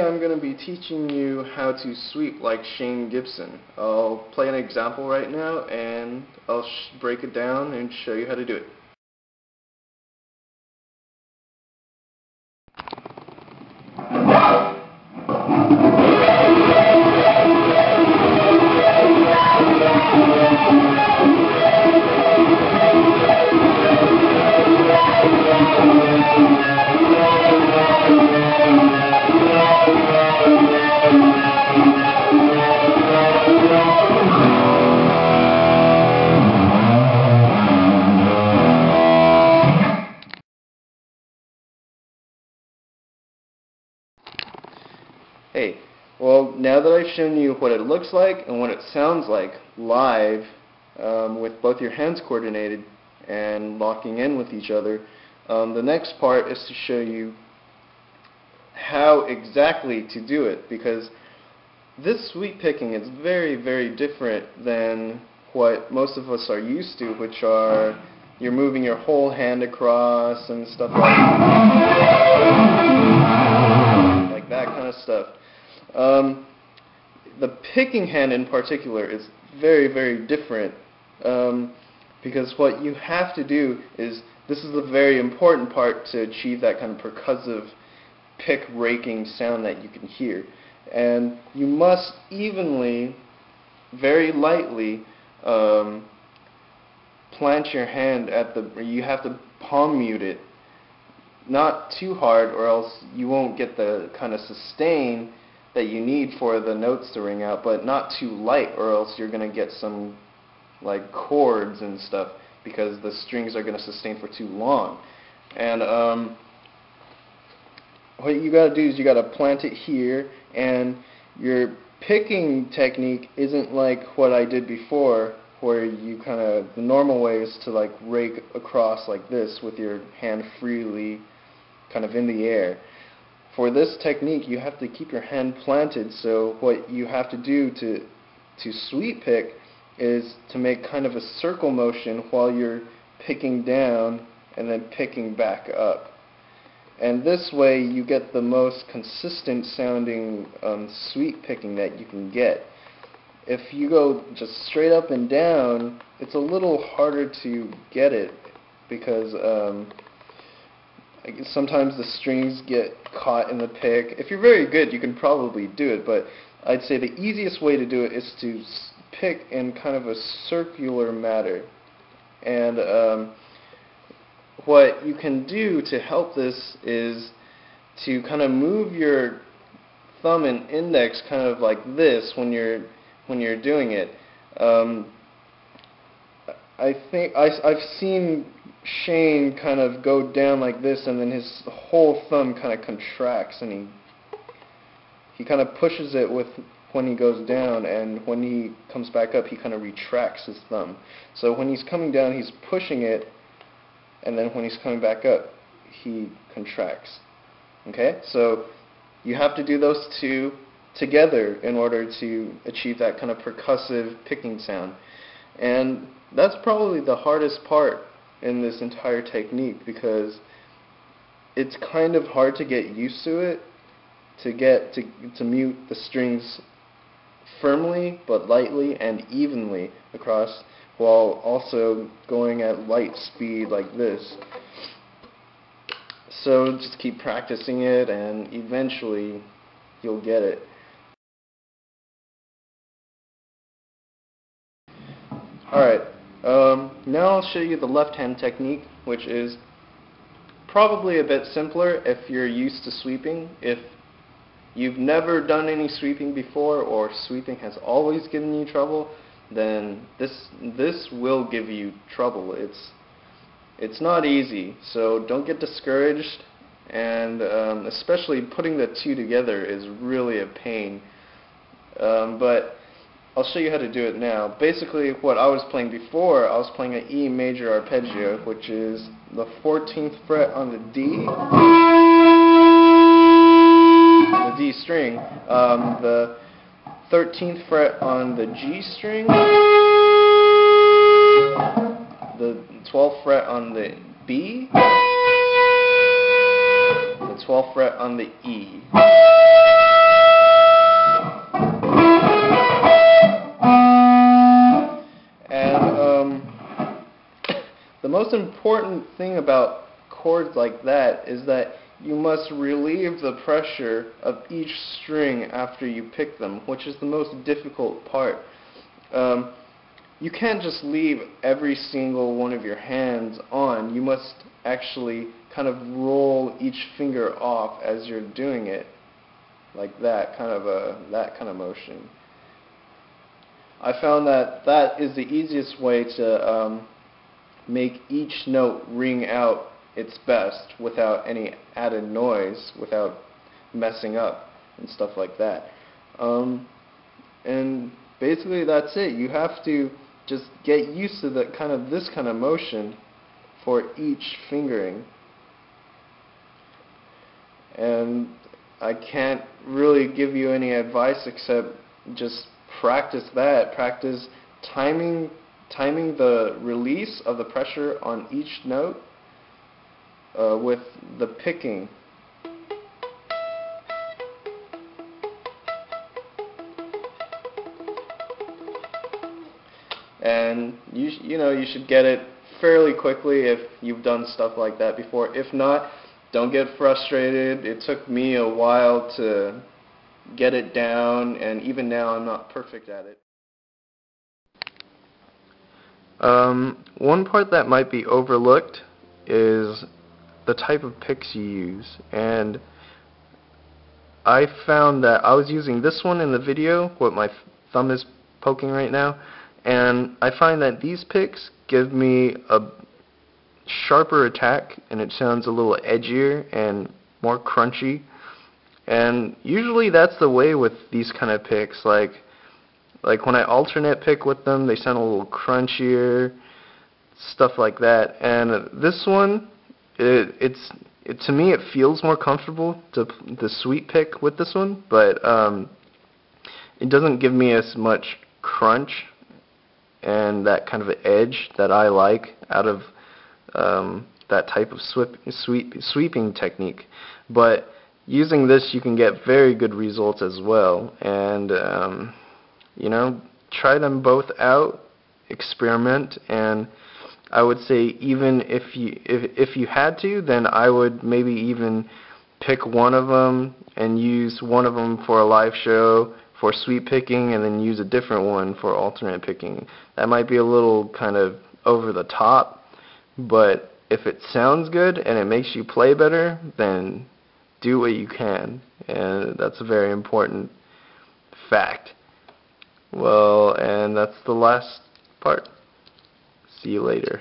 I'm going to be teaching you how to sweep like Shane Gibson. I'll play an example right now and I'll break it down and show you how to do it. Hey, well, now that I've shown you what it looks like and what it sounds like live with both your hands coordinated and locking in with each other, the next part is to show you how exactly to do it, because this sweep picking is very, very different than what most of us are used to, which are you're moving your whole hand across and stuff like that kind of stuff. The picking hand in particular is very, very different because what you have to do is, this is the very important part to achieve that kind of percussive pick raking sound that you can hear. And you must evenly, very lightly, plant your hand at the, you have to palm mute it, not too hard or else you won't get the kind of sustain that you need for the notes to ring out, but not too light or else you're going to get some like chords and stuff because the strings are going to sustain for too long. And what you got to do is you got to plant it here, and your picking technique isn't like what I did before, where you kind of, the normal way is to like rake across like this with your hand freely kind of in the air. For this technique, you have to keep your hand planted, so what you have to do to sweep pick is to make kind of a circle motion while you're picking down and then picking back up. And this way you get the most consistent sounding sweep picking that you can get. If you go just straight up and down, it's a little harder to get it because sometimes the strings get caught in the pick. If you're very good, you can probably do it, but I'd say the easiest way to do it is to pick in kind of a circular manner. And what you can do to help this is to kind of move your thumb and index kind of like this when you're doing it. I think I've seen Shane kind of go down like this, and then his whole thumb kind of contracts, and he kind of pushes it with when he goes down, and when he comes back up, he kind of retracts his thumb. So when he's coming down, he's pushing it, and then when he's coming back up, he contracts. Okay? So you have to do those two together in order to achieve that kind of percussive picking sound. And that's probably the hardest part in this entire technique, because it's kind of hard to get used to it, to mute the strings firmly but lightly and evenly across, while also going at light speed like this. So just keep practicing it and eventually you'll get it. Alright, now I'll show you the left hand technique, which is probably a bit simpler if you're used to sweeping. If you've never done any sweeping before, or sweeping has always given you trouble, then this will give you trouble. It's not easy, so don't get discouraged, and especially putting the two together is really a pain. But I'll show you how to do it now. Basically, what I was playing before, I was playing an E major arpeggio, which is the 14th fret on the D string, the 13th fret on the G string, the 12th fret on the B, the 12th fret on the E. the most important thing about chords like that is that you must relieve the pressure of each string after you pick them, which is the most difficult part. You can't just leave every single one of your hands on. You must actually kind of roll each finger off as you're doing it, like that kind of motion. I found that that is the easiest way to make each note ring out its best without any added noise, without messing up and stuff like that. And basically that's it. You have to just get used to this kind of motion for each fingering. And I can't really give you any advice except just practice that. Practice timing the release of the pressure on each note with the picking. And you know, you should get it fairly quickly if you've done stuff like that before. If not, don't get frustrated. It took me a while to get it down, and even now I'm not perfect at it. One part that might be overlooked is the type of picks you use. And I found that I was using this one in the video, what my thumb is poking right now, and I find that these picks give me a sharper attack, and it sounds a little edgier and more crunchy. And usually that's the way with these kind of picks. Like when I alternate pick with them, they sound a little crunchier, stuff like that. And this one, to me it feels more comfortable to the sweep pick with this one, but it doesn't give me as much crunch and that kind of edge that I like out of that type of sweeping technique. But using this, you can get very good results as well. And you know, try them both out, experiment, and I would say even if you had to, then I would maybe even pick one of them and use one of them for a live show for sweep picking, and then use a different one for alternate picking. That might be a little kind of over the top, but if it sounds good and it makes you play better, then do what you can, and that's a very important fact. Well, and that's the last part. See you later.